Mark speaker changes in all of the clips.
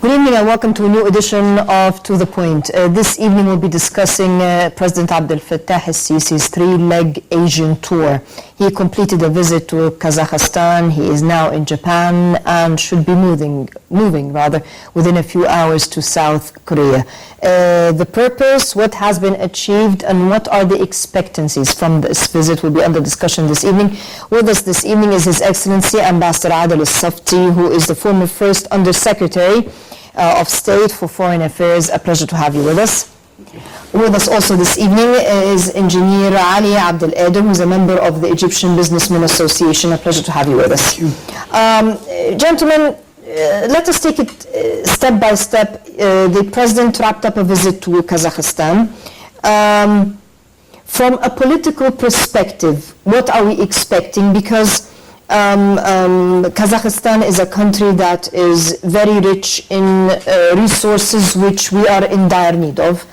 Speaker 1: Good evening and welcome to a new edition of To The Point. This evening we'll be discussing President Abdel al-Sisi's three-leg Asian tour. He completed a visit to Kazakhstan. He is now in Japan and should be moving within a few hours to South Korea. The purpose, what has been achieved, and what are the expectancies from this visit will be under discussion this evening. With us this evening is His Excellency Ambassador Adel, Safty, who is the former First Under-Secretary of State for Foreign Affairs. A pleasure to have you with us. With us also this evening is Engineer Ali Abdel, who is a member of the Egyptian Businessmen Association. A pleasure to have you with us. Gentlemen, let us take it step by step. The President wrapped up a visit to Kazakhstan. From a political perspective, what are we expecting? Because Kazakhstan is a country that is very rich in resources which we are in dire need of.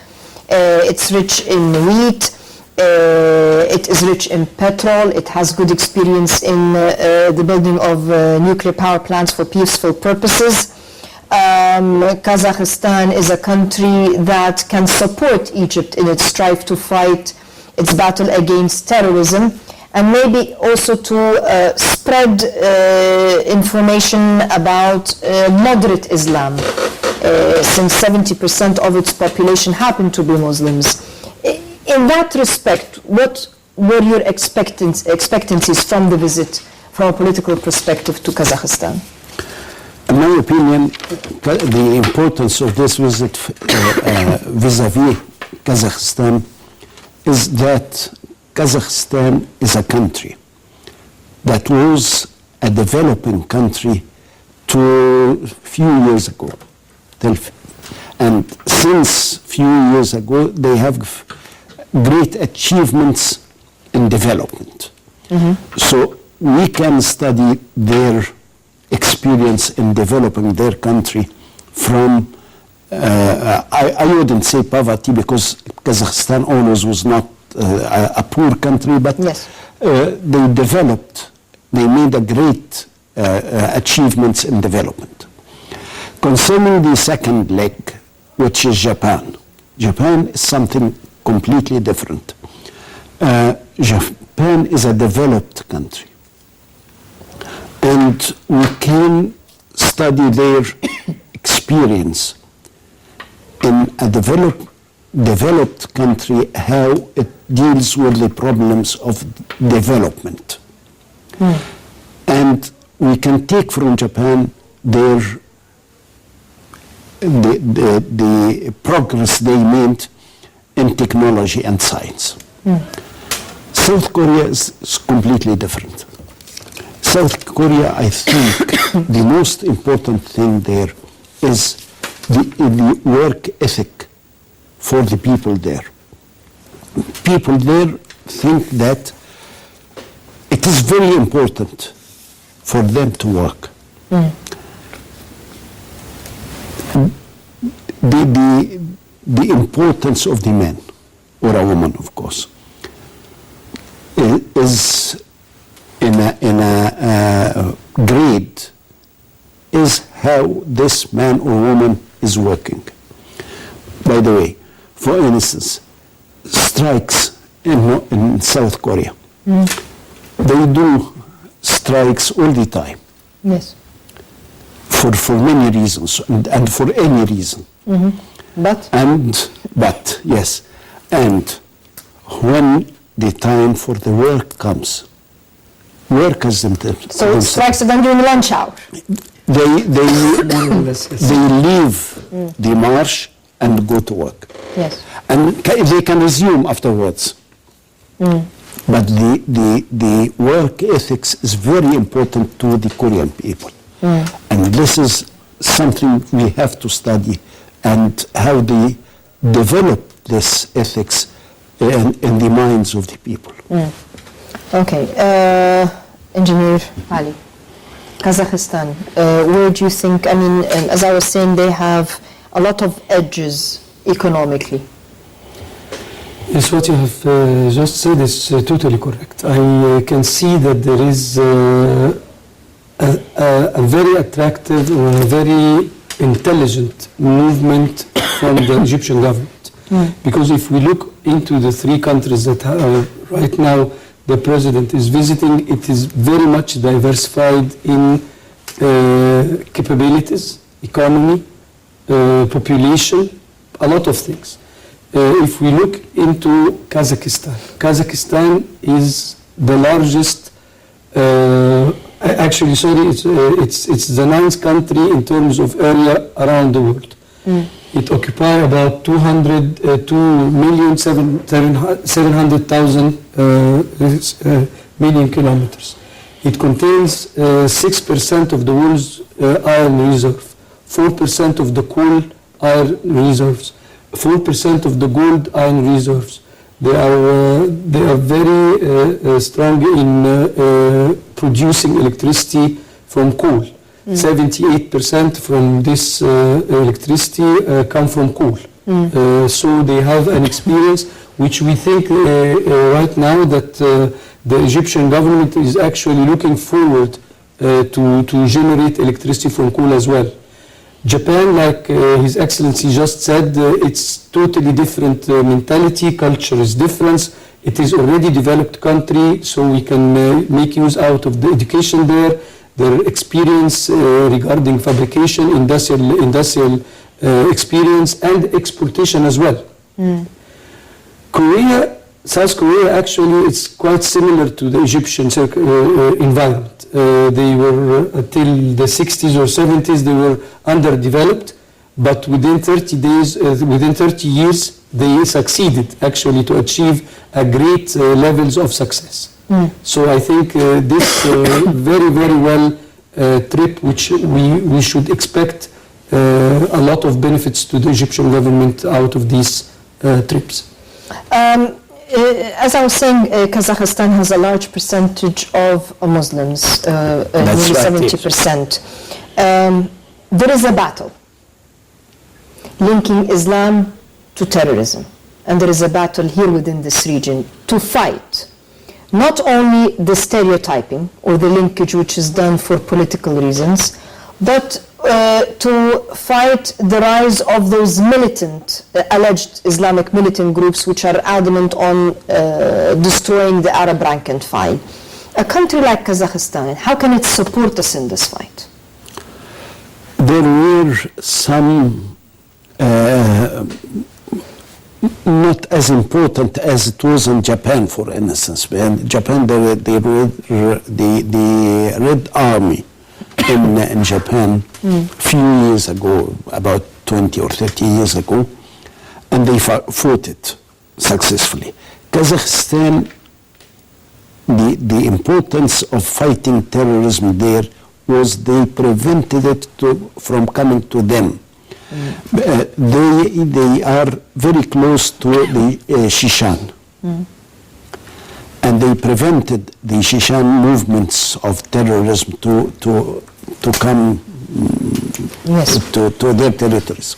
Speaker 1: It's rich in wheat, it is rich in petrol, it has good experience in the building of nuclear power plants for peaceful purposes. Kazakhstan is a country that can support Egypt in its strive to fight its battle against terrorism, and maybe also to spread information about moderate Islam, since 70% of its population happen to be Muslims. In that respect, what were your expectancies from the visit, from a political perspective, to Kazakhstan?
Speaker 2: In my opinion, the importance of this visit vis-à-vis Kazakhstan is that Kazakhstan is a country that was a developing country a few years ago. And since few years ago, they have great achievements in development. So we can study their experience in developing their country from, I wouldn't say poverty, because Kazakhstan always was not a poor country, but
Speaker 1: yes,
Speaker 2: they made a great achievements in development. Concerning the second leg, which is Japan. Japan is something completely different. Japan is a developed country. And we can study their experience in a developed country, how it deals with the problems of development. And we can take from Japan the progress they made in technology and science. South Korea is completely different. South Korea, I think, the most important thing there is the work ethic for the people there. People there think that it is very important for them to work. The importance of the man, or a woman, of course, is in a grade, is how this man or woman is working. By the way, for instance, strikes in South Korea. They do strikes all the time.
Speaker 1: Yes.
Speaker 2: For many reasons and for any reason.
Speaker 1: But
Speaker 2: yes, and when the time for the work comes, workers themselves.
Speaker 1: So it strikes them during lunch hour.
Speaker 2: They leave the march and go to work.
Speaker 1: Yes.
Speaker 2: And they can resume afterwards. But the work ethics is very important to the Korean people. And this is something we have to study, and how they develop this ethics in the minds of the people.
Speaker 1: Okay. Engineer Ali, Kazakhstan, where do you think, I mean, as I was saying, they have a lot of edges economically.
Speaker 3: Yes, what you have just said is totally correct. I can see that there is a very attractive or a very intelligent movement from the Egyptian government. Because if we look into the three countries that are right now the president is visiting, it is very much diversified in capabilities, economy, population, a lot of things. If we look into Kazakhstan is the largest, actually, sorry, it's the ninth country in terms of area around the world. It occupies about 202,700,000 million kilometers. It contains 6% of the world's iron reserve, 4% of the coal iron reserves, 4% of the gold iron reserves. They are very strong in producing electricity from coal. 78% from this electricity come from coal. So they have an experience which we think right now that the Egyptian government is actually looking forward to generate electricity from coal as well. Japan, like His Excellency just said, it's totally different mentality, culture is different. It is already developed country, so we can make use out of the education there, their experience regarding fabrication, industrial experience, and exportation as well. South Korea actually is quite similar to the Egyptian environment. They were till the 60s or 70s they were underdeveloped, but within 30 years they succeeded actually to achieve a great levels of success. So I think this very well trip, which we should expect a lot of benefits to the Egyptian government out of these trips.
Speaker 1: As I was saying, Kazakhstan has a large percentage of Muslims, nearly 70%. There is a battle linking Islam to terrorism, and there is a battle here within this region to fight not only the stereotyping or the linkage which is done for political reasons, but to fight the rise of those militant, alleged Islamic militant groups which are adamant on destroying the Arab rank and file. A country like Kazakhstan, how can it support us in this fight?
Speaker 2: There were some not as important as it was in Japan, for instance. In Japan, the Red Army in Japan a few years ago, about 20 or 30 years ago, and they fought it successfully. Kazakhstan, the importance of fighting terrorism there was they prevented it from coming to them. They are very close to the Shishan. And they prevented the Shishan movements of terrorism to come to their territories.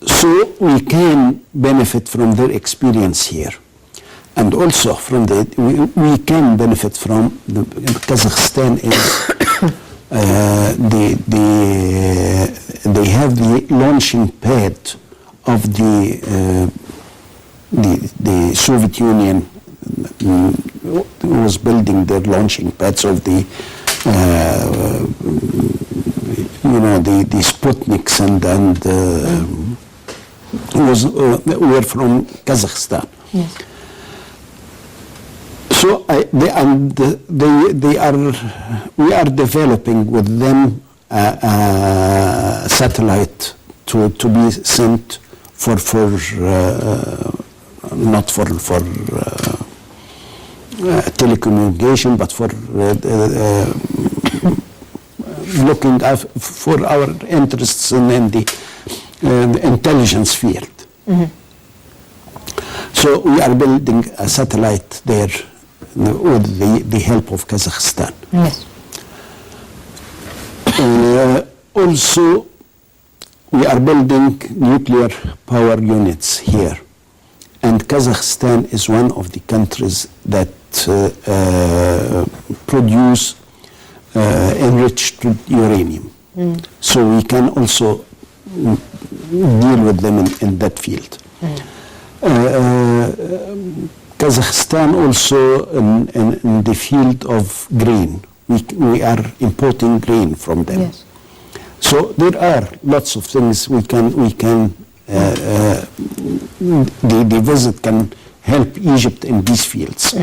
Speaker 2: So we can benefit from their experience here. And also we can benefit from Kazakhstan is they have the launching pad of the Soviet Union was building their launching pads of the Sputniks and were from Kazakhstan.
Speaker 1: Yes.
Speaker 2: So we are developing with them a satellite to be sent for not for telecommunication, but for looking for our interests in the intelligence field. So we are building a satellite there with the help of Kazakhstan.
Speaker 1: Yes.
Speaker 2: Also, we are building nuclear power units here. And Kazakhstan is one of the countries that produce enriched uranium. So we can also deal with them in that field. Kazakhstan also in the field of grain. We are importing grain from them.
Speaker 1: Yes.
Speaker 2: So there are lots of things we can the visit can help Egypt in these fields.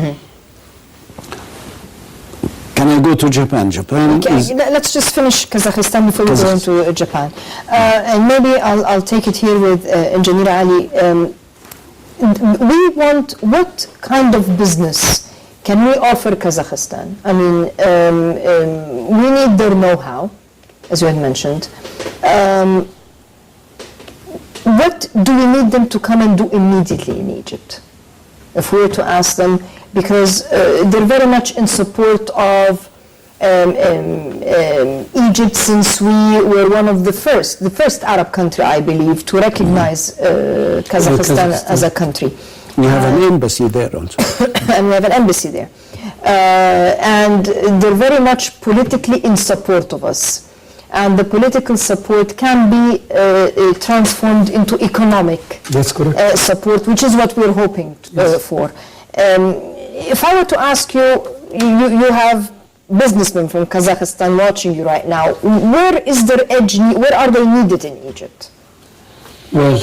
Speaker 2: Can I go to Japan? Japan
Speaker 1: Okay,
Speaker 2: is...
Speaker 1: let's just finish Kazakhstan before we go into Japan. And maybe I'll take it here with Engineer Ali. We want, what kind of business can we offer Kazakhstan? I mean, we need their know-how, as you had mentioned. What do we need them to come and do immediately in Egypt? If we were to ask them, because they're very much in support of Egypt, since we were one of the first Arab country, I believe, to recognize Kazakhstan as a country.
Speaker 2: We have an embassy there also.
Speaker 1: And we have an embassy there. And they're very much politically in support of us. And the political support can be transformed into economic support, which is what we're hoping for. If I were to ask you, you have businessmen from Kazakhstan watching you right now, where is their edge, where are they needed in Egypt?
Speaker 3: Well,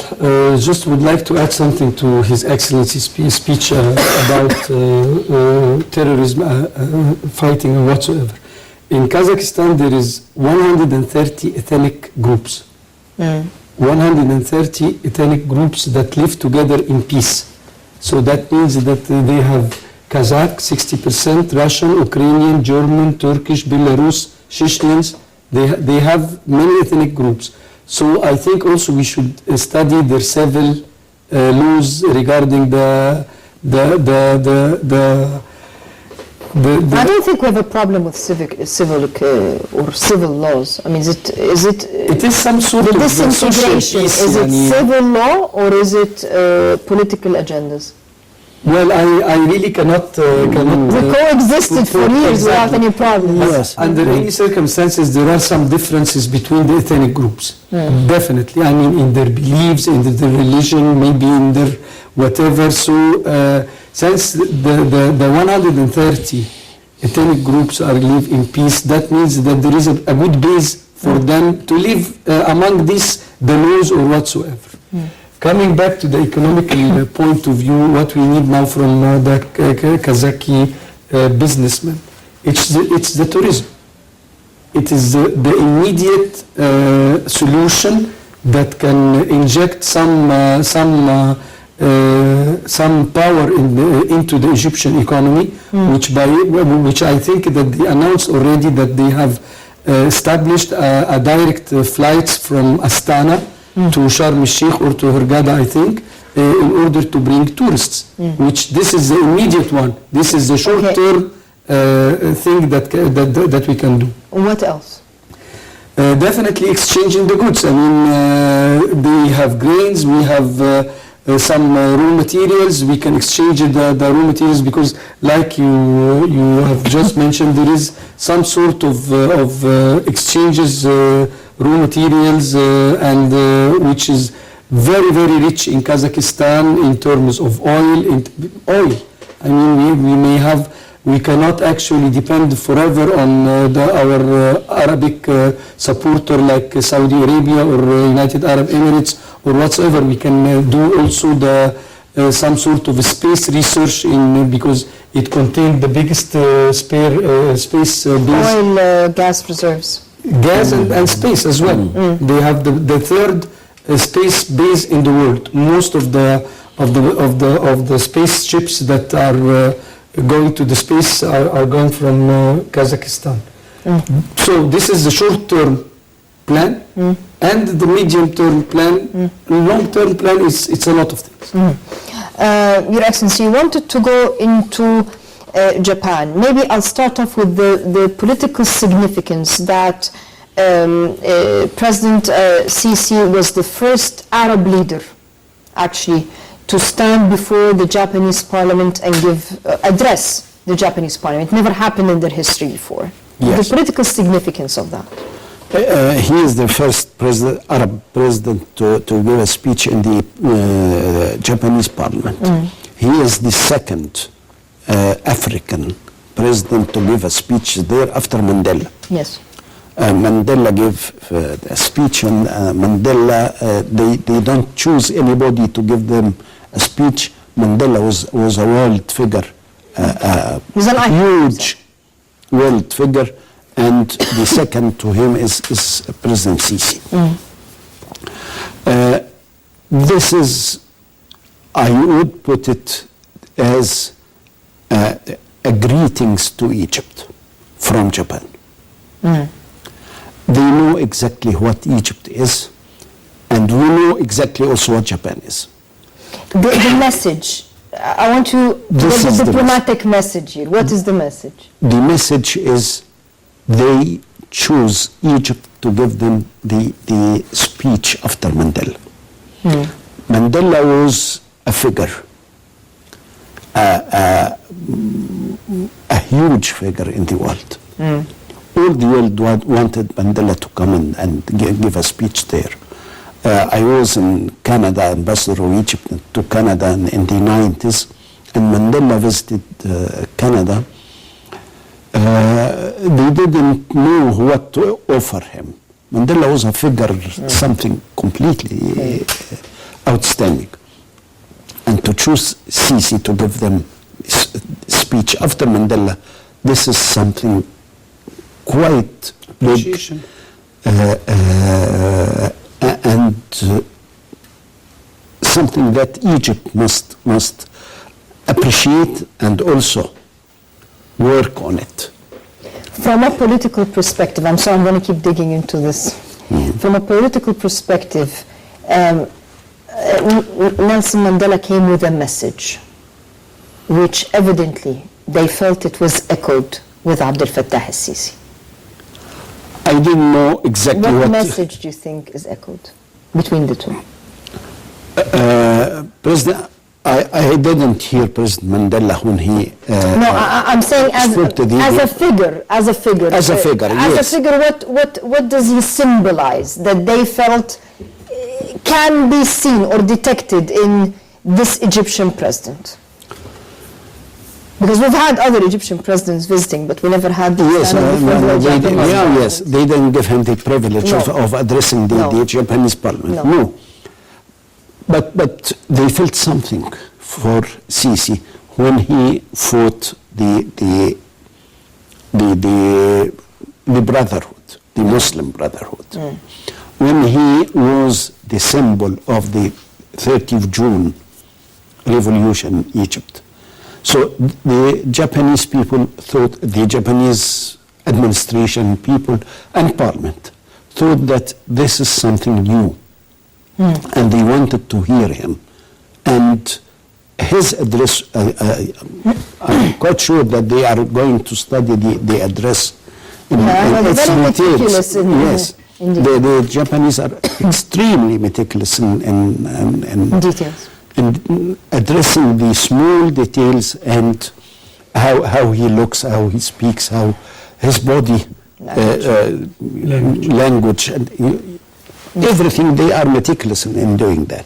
Speaker 3: just would like to add something to His Excellency's speech about terrorism, fighting and whatsoever. In Kazakhstan, there is 130 ethnic groups. 130 ethnic groups that live together in peace. So that means that they have Kazakh, 60%, Russian, Ukrainian, German, Turkish, Belarus, Chechens. They have many ethnic groups. So I think also we should study their civil laws regarding the
Speaker 1: I don't think we have a problem with civil laws. I mean, is it?
Speaker 3: It is some sort of
Speaker 1: disintegration. Is it civil law or is it political agendas?
Speaker 3: Well, I really cannot.
Speaker 1: We coexisted for years without any problems.
Speaker 3: Yes. Under any circumstances, there are some differences between the ethnic groups. Definitely. I mean, in their beliefs, in their religion, maybe in their whatever. So, since the 130 ethnic groups live in peace, that means that there is a good base for them to live among these the laws or whatsoever. Coming back to the economical point of view, what we need now from the Kazakh businessmen, it's the tourism. It is the immediate solution that can inject some power into the Egyptian economy, which I think that they announced already that they have established a direct flights from Astana to Sharm el-Sheikh or to Hurghada, I think, in order to bring tourists, which this is the immediate one. This is the short-term thing that we can do.
Speaker 1: What else?
Speaker 3: Definitely exchanging the goods. I mean, they have grains, we have some raw materials. We can exchange the raw materials because, like you have just mentioned, there is some sort of exchanges, raw materials, and which is very, very rich in Kazakhstan in terms of oil. I mean, we cannot actually depend forever on our Arabic supporter like Saudi Arabia or United Arab Emirates or whatsoever. We can do also some sort of space research because it contains the biggest space base.
Speaker 1: Oil, gas reserves.
Speaker 3: Gas and space as well. They have the third space base in the world. Most of the spaceships that are going to the space are going from Kazakhstan. So this is the short-term plan, and the medium-term plan. Long-term plan it's a lot of things.
Speaker 1: Your Excellency, you wanted to go into Japan. Maybe I'll start off with the political significance that President Sisi was the first Arab leader, actually, to stand before the Japanese parliament and address the Japanese parliament. It never happened in their history before.
Speaker 2: Yes.
Speaker 1: The political significance of that.
Speaker 2: He is the first Arab president to give a speech in the Japanese parliament. He is the second African president to give a speech there after Mandela.
Speaker 1: Yes.
Speaker 2: Mandela gave a speech, and Mandela, they don't choose anybody to give them a speech. Mandela was a world figure,
Speaker 1: He's an icon.
Speaker 2: huge world figure, and the second to him is President Sisi. This is, I would put it as a greetings to Egypt from Japan. They know exactly what Egypt is, and we know exactly also what Japan is.
Speaker 1: The message. I want to
Speaker 2: This
Speaker 1: get
Speaker 2: is
Speaker 1: the
Speaker 2: the
Speaker 1: diplomatic message here. What is the message?
Speaker 2: The message is they choose Egypt to give them the speech after Mandela. Mandela was a figure, a huge figure in the world. All the world wanted Mandela to come and give a speech there. I was in Canada, ambassador of Egypt to Canada in the 90s, and Mandela visited Canada. They didn't know what to offer him. Mandela was a figure, something completely outstanding. And to choose Sisi to give them speech after Mandela, this is something quite big. And something that Egypt must appreciate and also work on it.
Speaker 1: From a political perspective, I'm sorry, I'm going to keep digging into this. From a political perspective, Nelson Mandela came with a message, which evidently they felt it was echoed with Abdel Fattah al-Sisi.
Speaker 2: I didn't know exactly what
Speaker 1: message do you think is echoed between the two?
Speaker 2: President. I didn't hear President Mandela when he.
Speaker 1: No, I'm saying as a figure. As a figure,
Speaker 2: yes.
Speaker 1: What does he symbolize that they felt can be seen or detected in this Egyptian president? Because we've had other Egyptian presidents visiting, but we never had the
Speaker 2: they didn't give him the privilege of addressing the Japanese parliament. No. But they felt something for Sisi when he fought the brotherhood, the Muslim brotherhood. When he was the symbol of the 30th June revolution in Egypt. So the Japanese people thought, the Japanese administration people and parliament thought that this is something new. And they wanted to hear him. And his address, I'm quite sure that they are going to study the address in its details. Yes, the Japanese are extremely meticulous in
Speaker 1: details.
Speaker 2: In addressing the small details and how he looks, how he speaks, how his body language and everything. They are meticulous in doing that.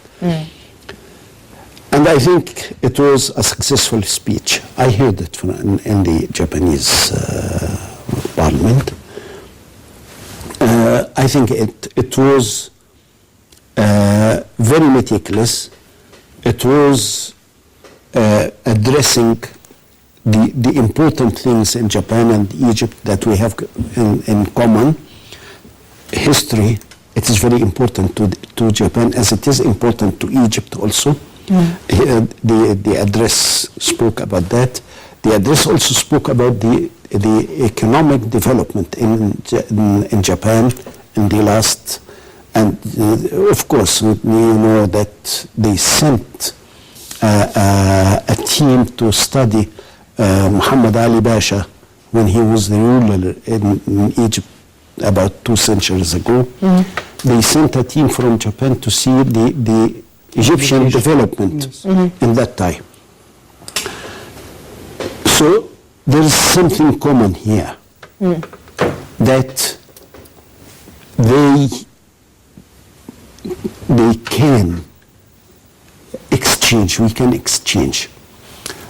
Speaker 2: And I think it was a successful speech. I heard it in the Japanese parliament. I think it was very meticulous. It was addressing the important things in Japan and Egypt that we have in common. History, it is very important to Japan as it is important to Egypt also. The address spoke about that. The address also spoke about the economic development in Japan in the last, and of course you know that they sent a team to study Muhammad Ali Pasha when he was the ruler in Egypt about 2 centuries ago. They sent a team from Japan to see the Egyptian development in that time. So there is something common here. that they can exchange, we can exchange.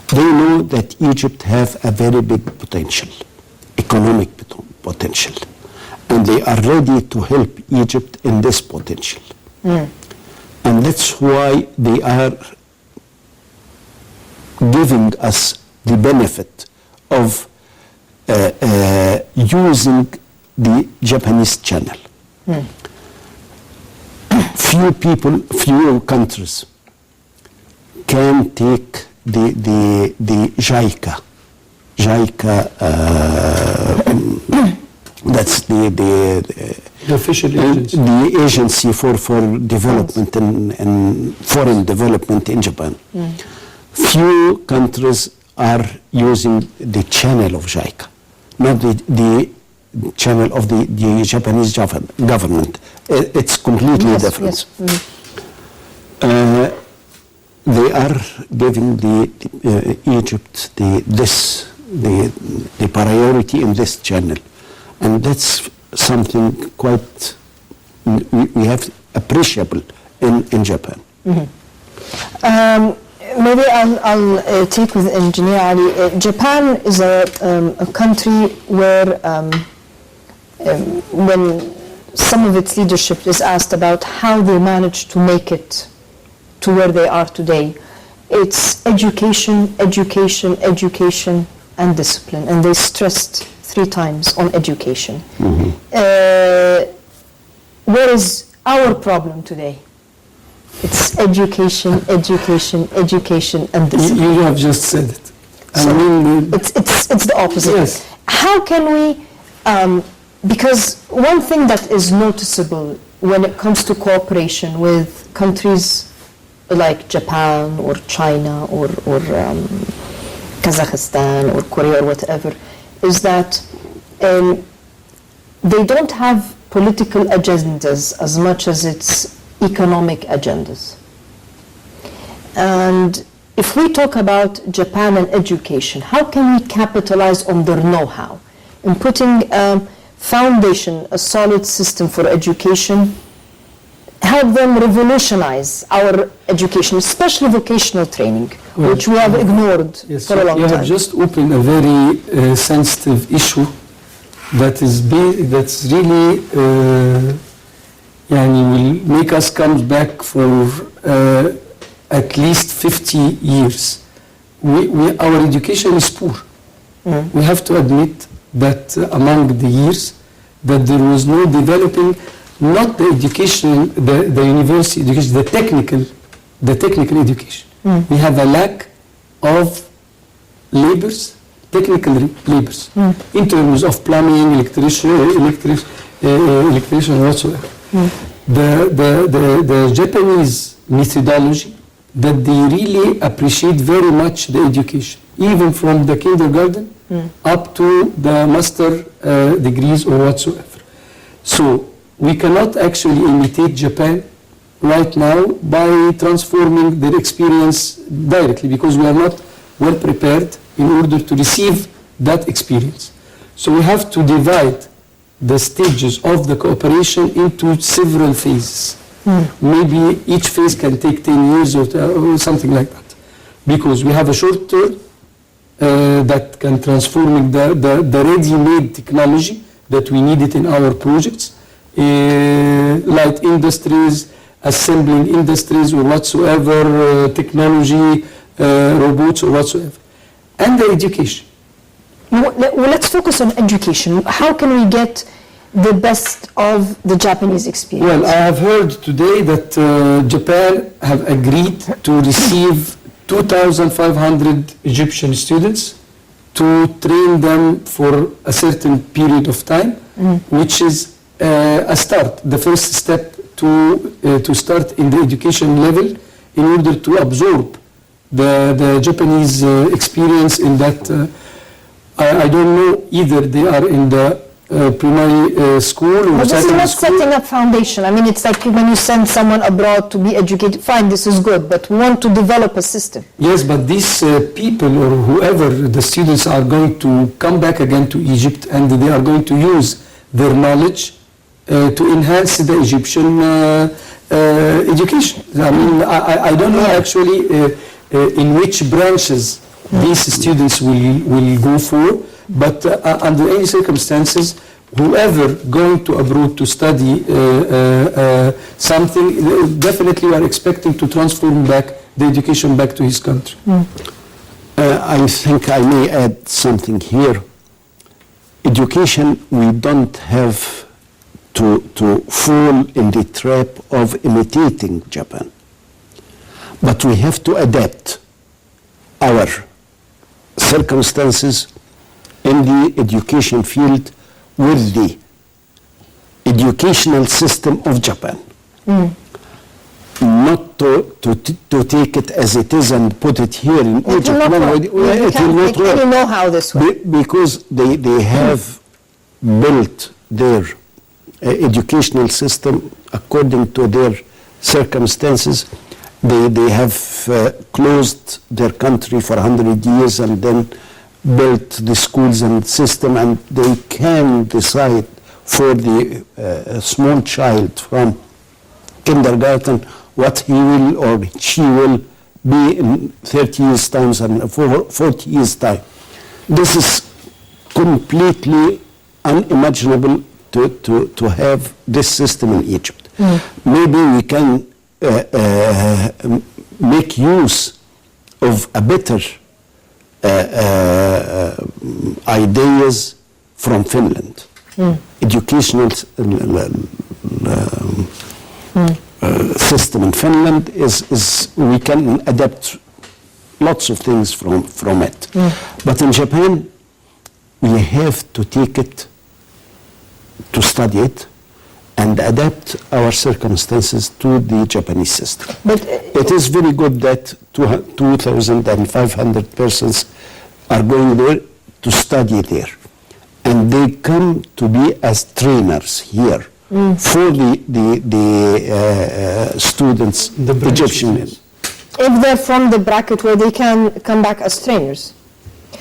Speaker 2: They know that Egypt have a very big potential, economic potential, and they are ready to help Egypt in this potential. And that's why they are giving us the benefit of using the Japanese channel. Few countries can take the JICA. That's the
Speaker 3: official agency.
Speaker 2: The agency for development and foreign development in Japan. Few countries are using the channel of JICA, not the channel of the Japanese government. It's completely different.
Speaker 1: Yes.
Speaker 2: They are giving Egypt the priority in this channel, and that's something quite we have appreciable in Japan.
Speaker 1: Maybe I'll take with Engineer Ali. Japan is a country where when some of its leadership is asked about how they managed to make it to where they are today, it's education, education, education, and discipline. And they stressed 3 times on education. Where is our problem today? It's education, education, education, and discipline.
Speaker 3: You have just said it.
Speaker 1: So it's the opposite.
Speaker 3: Yes.
Speaker 1: How can we, because one thing that is noticeable when it comes to cooperation with countries like Japan or China or Kazakhstan or Korea or whatever, is that they don't have political agendas as much as it's economic agendas. And if we talk about Japan and education, how can we capitalize on their know-how in putting a foundation, a solid system for education, help them revolutionize our education, especially vocational training, which we have ignored for a long
Speaker 3: you
Speaker 1: time.
Speaker 3: have just opened a very sensitive issue that's really will make us come back for at least 50 years. Our education is poor. We have to admit that among the years that there was no developing, not the education, the university education, the technical education. We have a lack of labors, technical labors, in terms of plumbing, electrician, whatsoever. The Japanese methodology, that they really appreciate very much the education, even from the kindergarten up to the master degrees or whatsoever. So we cannot actually imitate Japan right now by transforming their experience directly, because we are not well prepared in order to receive that experience. So we have to divide the stages of the cooperation into several phases. Maybe each phase can take 10 years or something like that, because we have a short term that can transform the ready-made technology that we needed in our projects, light industries, assembling industries or whatsoever, technology, robots or whatsoever, and the education.
Speaker 1: Well, let's focus on education. How can we get the best of the Japanese experience?
Speaker 3: Well, I have heard today that Japan have agreed to receive 2,500 Egyptian students to train them for a certain period of time, which is a start, the first step to start in the education level in order to absorb the Japanese experience in that. I don't know either they are in the primary school or
Speaker 1: But this is
Speaker 3: secondary
Speaker 1: not
Speaker 3: school.
Speaker 1: setting up foundation. I mean, it's like when you send someone abroad to be educated, fine, this is good, but we want to develop a system.
Speaker 3: Yes, but these people or whoever the students are going to come back again to Egypt, and they are going to use their knowledge to enhance the Egyptian education. I mean, I don't know actually in which branches these students will go for, but under any circumstances, whoever going to abroad to study something, definitely we are expecting to transform back the education back to his country.
Speaker 2: I think I may add something here. Education, we don't have to fall in the trap of imitating Japan. But we have to adapt our circumstances in the education field with the educational system of Japan. Not to take it as it is and put it here in Egypt.
Speaker 1: It will not work. You know how this works.
Speaker 2: Because they have built their educational system according to their circumstances. They have closed their country for 100 years and then built the schools and system, and they can decide for the small child from kindergarten what he will or she will be in 30 years' time and 40 years' time. This is completely unimaginable to have this system in Egypt. Maybe we can make use of a better ideas from Finland. Educational system in Finland is we can adapt lots of things from it. But in Japan, we have to take it, to study it, and adapt our circumstances to the Japanese system.
Speaker 1: But
Speaker 2: it is very good that 2,500 persons are going there to study there. And they come to be as trainers here for the students, the Egyptian.
Speaker 1: if they're from the bracket where they can come back as trainers.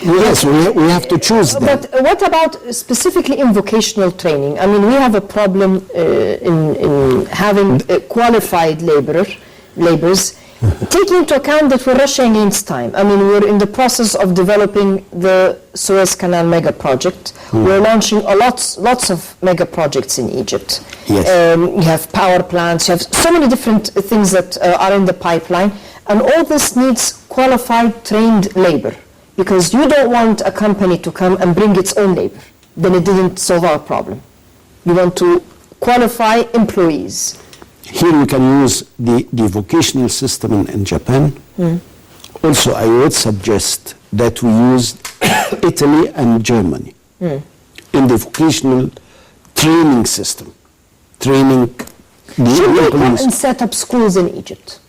Speaker 2: Yes, we have to choose them.
Speaker 1: But what about specifically in vocational training? I mean, we have a problem in having qualified laborers, taking into account that we're rushing against time. I mean, we're in the process of developing the Suez Canal mega project. We're launching lots of mega projects in Egypt.
Speaker 2: Yes.
Speaker 1: You have power plants, you have so many different things that are in the pipeline, and all this needs qualified, trained labor. Because you don't want a company to come and bring its own labor. Then it didn't solve our problem. You want to qualify employees.
Speaker 2: Here we can use the vocational system in Japan. Also, I would suggest that we use Italy and Germany in the vocational training system. Training
Speaker 1: Should they come
Speaker 2: employees.
Speaker 1: and set up schools in Egypt?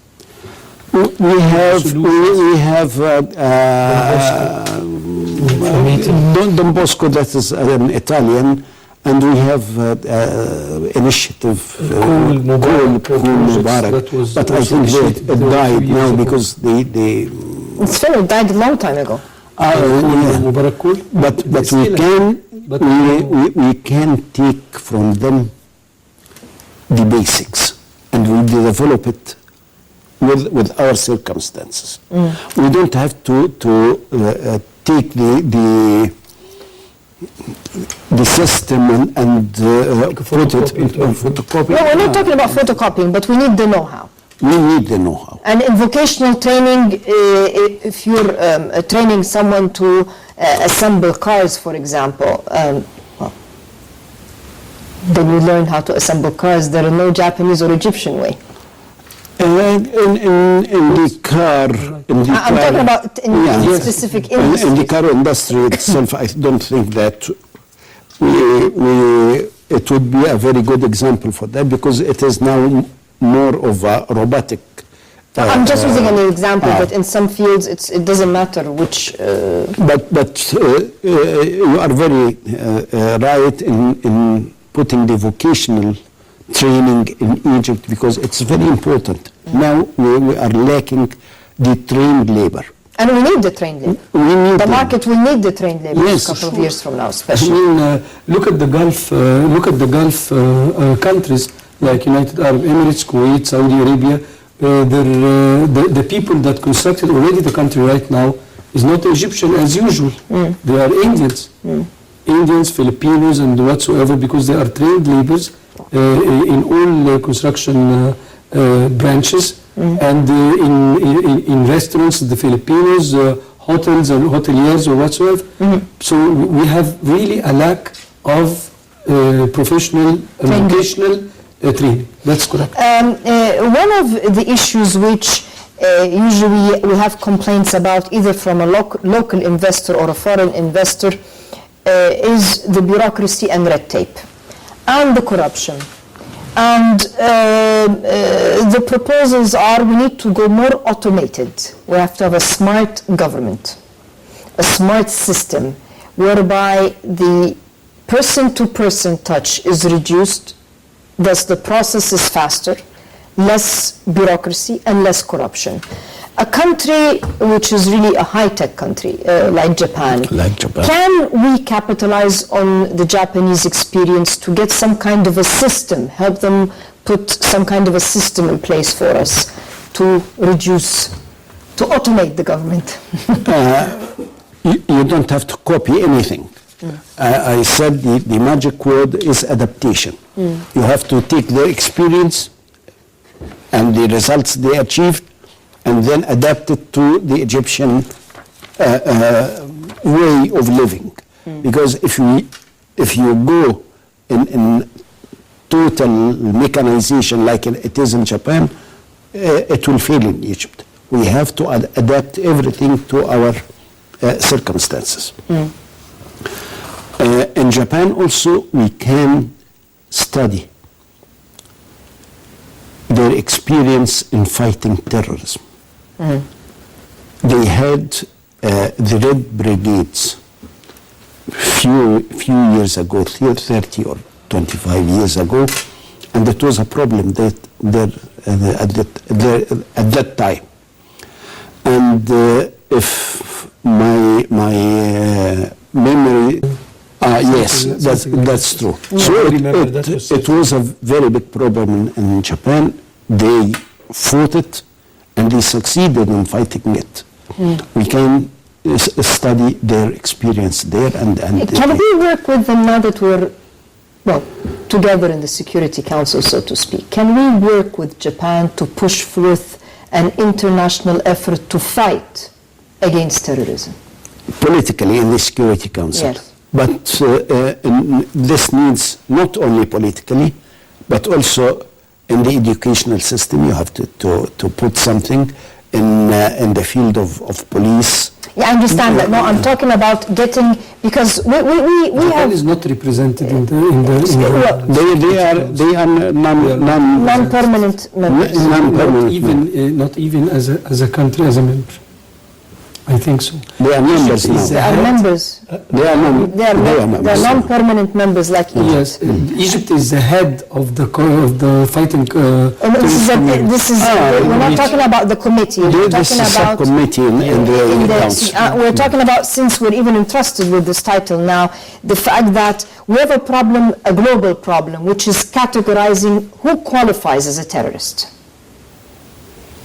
Speaker 2: We have Don Bosco, that is an Italian, and we have initiative Cool Mubarak, but I think it died now because they
Speaker 1: It's finished, it died a long time ago.
Speaker 2: but we can take from them the basics and we develop it with our circumstances. We don't have to take the system and put it into photocopy.
Speaker 1: No, we're not talking about photocopying, but we need the know-how.
Speaker 2: We need the know-how.
Speaker 1: And in vocational training, if you're training someone to assemble cars, for example, then you learn how to assemble cars. There are no Japanese or Egyptian way.
Speaker 2: In the car,
Speaker 1: I'm talking about in specific industries.
Speaker 2: in the car industry itself, I don't think that it would be a very good example for that because it is now more of a robotic.
Speaker 1: I'm just using an example, but in some fields it doesn't matter which.
Speaker 2: But you are very right in putting the vocational training in Egypt because it's very important. Now we are lacking the trained labor.
Speaker 1: And we need the trained labor.
Speaker 2: We need
Speaker 1: The
Speaker 2: them.
Speaker 1: market will need the trained labor
Speaker 2: Yes,
Speaker 1: a couple of
Speaker 2: sure.
Speaker 1: years from now,
Speaker 3: I
Speaker 1: especially.
Speaker 3: mean, look at the Gulf countries like United Arab Emirates, Kuwait, Saudi Arabia. The people that constructed already the country right now is not Egyptian as usual. They are Indians. Indians, Filipinos, and whatsoever, because they are trained laborers in all construction branches, and in restaurants, the Filipinos, hotels and hoteliers or whatsoever. So we have really a lack of professional and
Speaker 1: Training.
Speaker 3: vocational training. That's correct.
Speaker 1: One of the issues which usually we have complaints about, either from a local investor or a foreign investor, is the bureaucracy and red tape and the corruption. And the proposals are, we need to go more automated. We have to have a smart government, a smart system, whereby the person-to-person touch is reduced, thus the process is faster, less bureaucracy and less corruption. A country which is really a high-tech country, like Japan, can we capitalize on the Japanese experience to get some kind of a system, help them put some kind of a system in place for us to reduce, to automate the government?
Speaker 2: You don't have to copy anything. I said the magic word is adaptation. You have to take their experience and the results they achieved and then adapt it to the Egyptian way of living. Because if you go in total mechanization like it is in Japan, it will fail in Egypt. We have to adapt everything to our circumstances. In Japan also we can study their experience in fighting terrorism. They had the Red Brigades few years ago, 30 or 25 years ago, and it was a problem at that time. And if my memory, yes, that's true. So it was a very big problem in Japan. They fought it and they succeeded in fighting it. We can study their experience there and
Speaker 1: Can we work with them now that we're, well, together in the Security Council, so to speak? Can we work with Japan to push forth an international effort to fight against terrorism?
Speaker 2: Politically in the Security Council.
Speaker 1: Yes.
Speaker 2: But this needs not only politically, but also in the educational system. You have to put something in the field of police.
Speaker 1: Yeah, I understand that. No, I'm talking about getting, because we
Speaker 3: Japan
Speaker 1: have
Speaker 3: is not represented in the
Speaker 2: They are
Speaker 1: non-permanent members.
Speaker 3: not even as a country, as a member. I think so.
Speaker 2: They are members
Speaker 3: Egypt is
Speaker 2: now.
Speaker 1: They are members.
Speaker 2: They are
Speaker 1: They're non-permanent members like Egypt.
Speaker 3: Yes, Egypt is the head of the fighting.
Speaker 1: And we're not talking about the committee. We're
Speaker 2: This
Speaker 1: talking
Speaker 2: is
Speaker 1: about
Speaker 2: subcommittee in the council.
Speaker 1: we're talking about, since we're even entrusted with this title now, the fact that we have a problem, a global problem, which is categorizing who qualifies as a terrorist.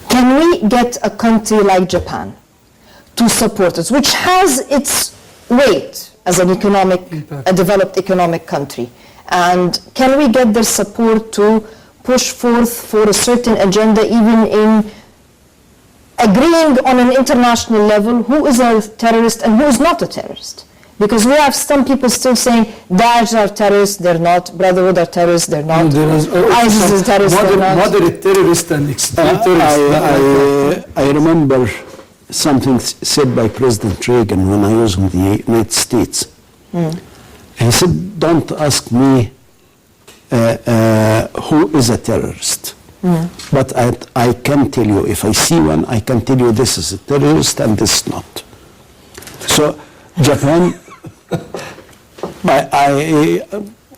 Speaker 1: Can we get a country like Japan to support us, which has its weight as a developed economic country? And can we get their support to push forth for a certain agenda, even in agreeing on an international level who is a terrorist and who is not a terrorist? Because we have some people still saying Daesh are terrorists, they're not. Brotherhood are terrorists, they're not. ISIS is terrorists, they're not.
Speaker 3: Moderate terrorists and extreme terrorists.
Speaker 2: I remember something said by President Reagan when I was in the United States. He said, don't ask me who is a terrorist. But I can tell you, if I see one, I can tell you this is a terrorist and this is not. So Japan,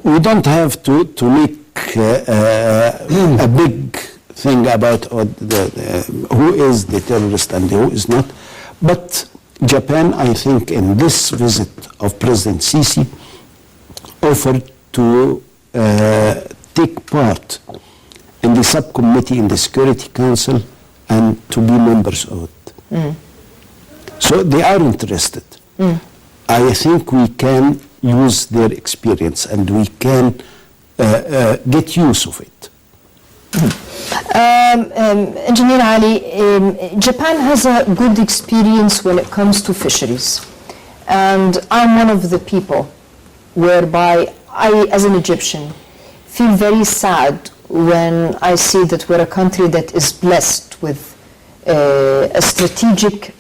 Speaker 2: we don't have to make a big thing about who is the terrorist and who is not, But Japan, I think, in this visit of President Sisi, offered to take part in the subcommittee in the Security Council and to be members of it. So they are interested. I think we can use their experience and we can get use of it.
Speaker 1: Engineer Ali, Japan has a good experience when it comes to fisheries. And I'm one of the people whereby I, as an Egyptian, feel very sad when I see that we're a country that is blessed with a strategic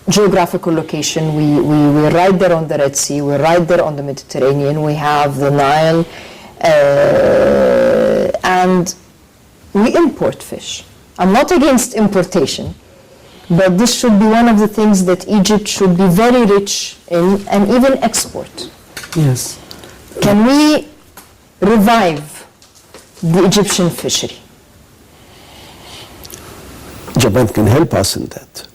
Speaker 1: geographical location. We're right there on the Red Sea, we're right there on the Mediterranean, we have the Nile, and we import fish. I'm not against importation, but this should be one of the things that Egypt should be very rich in and even export.
Speaker 3: Yes.
Speaker 1: Can we revive the Egyptian fishery?
Speaker 2: Japan can help us in that.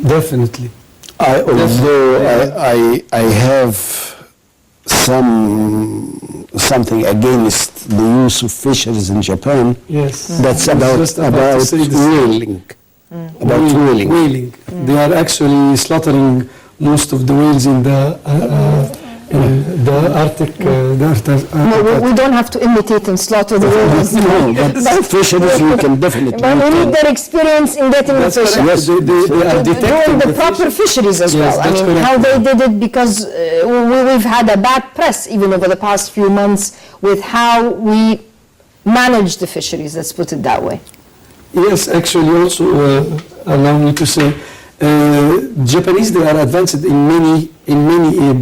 Speaker 3: Definitely.
Speaker 2: Although I have something against the use of fisheries in Japan.
Speaker 3: Yes.
Speaker 2: That's
Speaker 3: Just
Speaker 2: about
Speaker 3: to say this.
Speaker 2: whaling. About whaling.
Speaker 3: Whaling. They are actually slaughtering most of the whales in the Arctic.
Speaker 1: No, we don't have to imitate and slaughter the whales.
Speaker 2: No, but fisheries we can definitely.
Speaker 1: But we need their experience in getting the
Speaker 3: That's
Speaker 1: fish.
Speaker 3: correct.
Speaker 2: Yes,
Speaker 3: They are
Speaker 1: Doing
Speaker 3: detecting
Speaker 1: the
Speaker 3: the
Speaker 1: proper
Speaker 3: fish.
Speaker 1: fisheries as
Speaker 3: Yes,
Speaker 1: well. I
Speaker 3: that's
Speaker 1: mean,
Speaker 3: correct.
Speaker 1: how they did it, because we've had a bad press even over the past few months with how we manage the fisheries, let's put it that way.
Speaker 3: Yes, actually also allow me to say, Japanese, they are advanced in many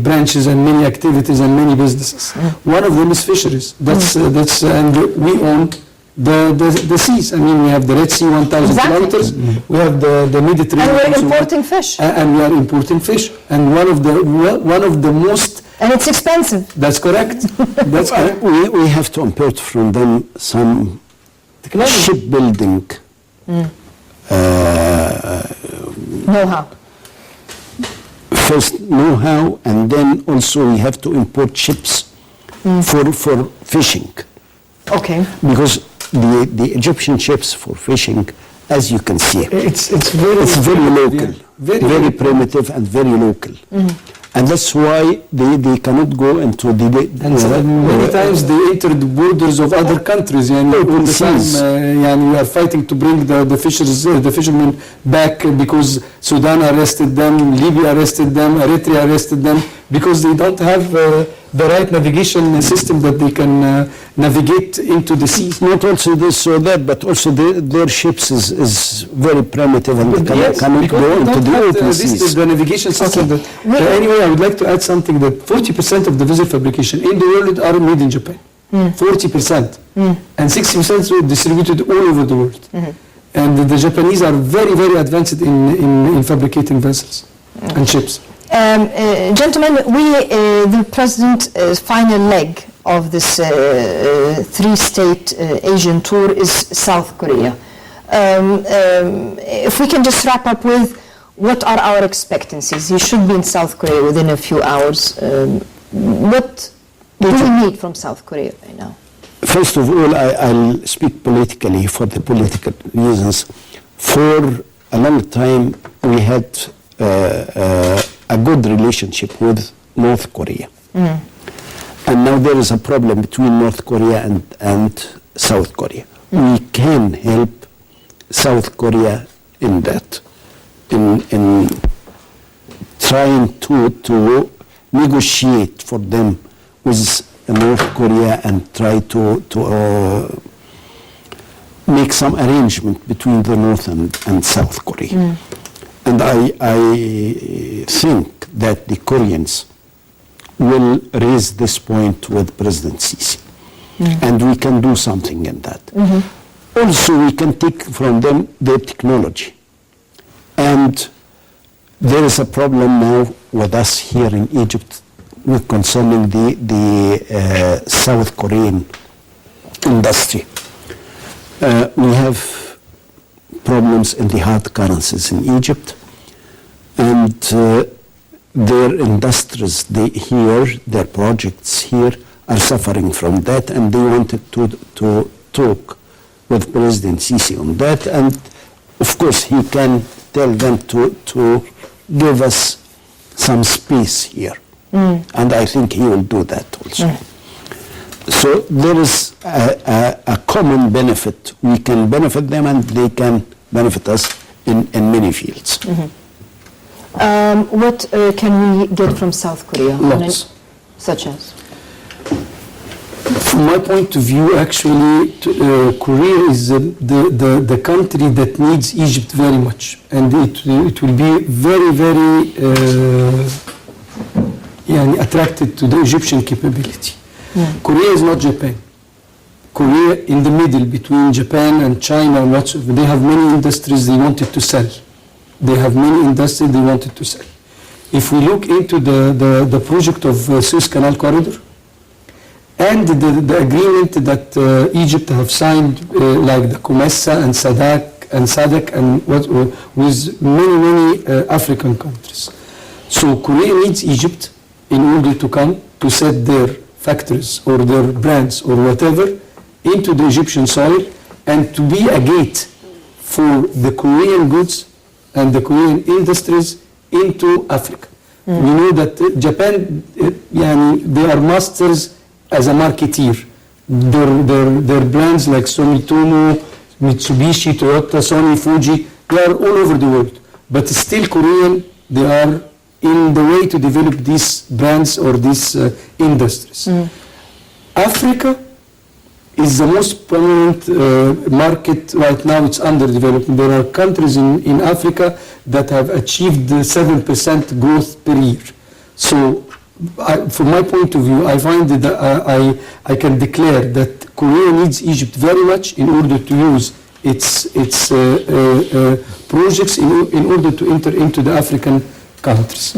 Speaker 3: branches and many activities and many businesses. One of them is fisheries. That's and we own the seas. I mean, we have the Red Sea, 1,000
Speaker 1: Exactly.
Speaker 3: kilometers. We have the Mediterranean.
Speaker 1: And we're
Speaker 3: also.
Speaker 1: importing fish.
Speaker 3: And we are importing fish. And one of the most.
Speaker 1: And it's expensive.
Speaker 3: That's correct. That's correct.
Speaker 2: We have to import from them some
Speaker 3: Technology.
Speaker 2: shipbuilding
Speaker 1: Know-how.
Speaker 2: first know-how, and then also we have to import ships for fishing,
Speaker 1: Okay.
Speaker 2: because the Egyptian ships for fishing, as you can see,
Speaker 3: It's very
Speaker 2: local,
Speaker 3: yeah.
Speaker 2: very primitive and very local, and that's why they cannot go into the
Speaker 3: And many times they enter the borders of other countries, and all the time,
Speaker 2: seas.
Speaker 3: we are fighting to bring the fishermen back because Sudan arrested them, Libya arrested them, Eritrea arrested them, because they don't have the right navigation system that they can navigate into the seas.
Speaker 2: Not also this or that, but also their ships is very primitive and
Speaker 3: Yes,
Speaker 2: cannot
Speaker 3: because
Speaker 2: go
Speaker 3: we
Speaker 2: into
Speaker 3: don't
Speaker 2: the
Speaker 3: have
Speaker 2: open
Speaker 3: this is
Speaker 2: seas.
Speaker 3: the navigation system.
Speaker 1: Okay.
Speaker 3: That, anyway, I would like to add something that 40% of the vessel fabrication in the world are made in Japan. 40%. And 60% are distributed all over the world. And the Japanese are very, very advanced in fabricating vessels and ships.
Speaker 1: Gentlemen, the president's final leg of this three-state Asian tour is South Korea. If we can just wrap up with what are our expectancies? He should be in South Korea within a few hours. What do we need from South Korea right now?
Speaker 2: First of all, I'll speak politically for the political reasons. For a long time, we had a good relationship with North Korea. And now there is a problem between North Korea and South Korea. We can help South Korea in that, in trying to negotiate for them with North Korea and try to make some arrangement between the North and South Korea. And I think that the Koreans will raise this point with President Sisi. And we can do something in that. Also, we can take from them their technology. And there is a problem now with us here in Egypt concerning the South Korean industry. We have problems in the hard currencies in Egypt. and their industries their projects here are suffering from that, and they wanted to talk with President Sisi on that, and of course he can tell them to give us some space here, and I think he will do that also. So there is a common benefit. We can benefit them and they can benefit us in many fields.
Speaker 1: What can we get from South Korea?
Speaker 3: Lots.
Speaker 1: Such as?
Speaker 3: From my point of view, actually, Korea is the country that needs Egypt very much, and it will be very, very attracted to the Egyptian capability. Korea is not Japan. Korea in the middle between Japan and China and whatsoever. They have many industries they wanted to sell. They have many industries they wanted to sell. If we look into the project of Suez Canal Corridor and the agreement that Egypt have signed, like the COMESA and SADC and with many African countries. So Korea needs Egypt in order to come to set their factories or their brands or whatever into the Egyptian soil and to be a gate for the Korean goods and the Korean industries into Africa. We know that Japan, they are masters as a marketeer. Their brands like Sumitomo, Mitsubishi, Toyota, Sony, Fuji, they are all over the world. But still Korean, they are in the way to develop these brands or these industries. Africa is the most prominent market right now. It's underdeveloped. There are countries in Africa that have achieved 7% growth per year. So from my point of view, I find that I can declare that Korea needs Egypt very much in order to use its projects in order to enter into the African countries.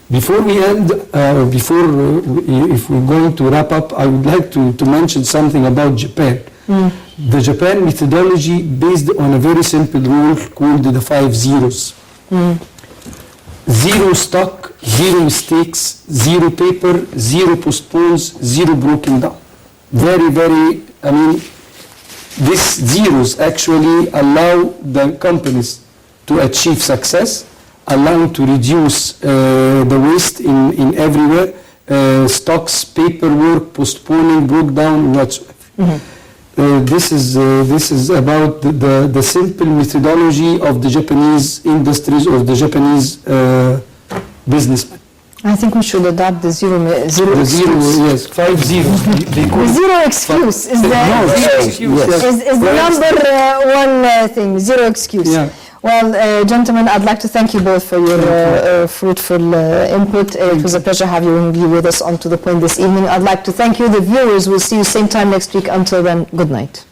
Speaker 3: Before we end, if we're going to wrap up, I would like to mention something about Japan. The Japan methodology based on a very simple rule called the 5 zeros. Zero stock, zero mistakes, zero paper, zero postpones, zero broken down. Very, these zeros actually allow the companies to achieve success, allow to reduce the waste in everywhere, stocks, paperwork, postponing, broke down, whatsoever. This is about the simple methodology of the Japanese industries or the Japanese businessmen.
Speaker 1: I think we should adopt the zero
Speaker 3: The
Speaker 1: excuse.
Speaker 3: zero, yes, 5 zeros.
Speaker 1: The zero excuse is the number one thing, zero excuse.
Speaker 3: Yeah.
Speaker 1: Well, gentlemen, I'd like to thank you both for your fruitful input. It was a pleasure having you with us on To The Point this evening. I'd like to thank you, the viewers. We'll see you same time next week. Until then, good night.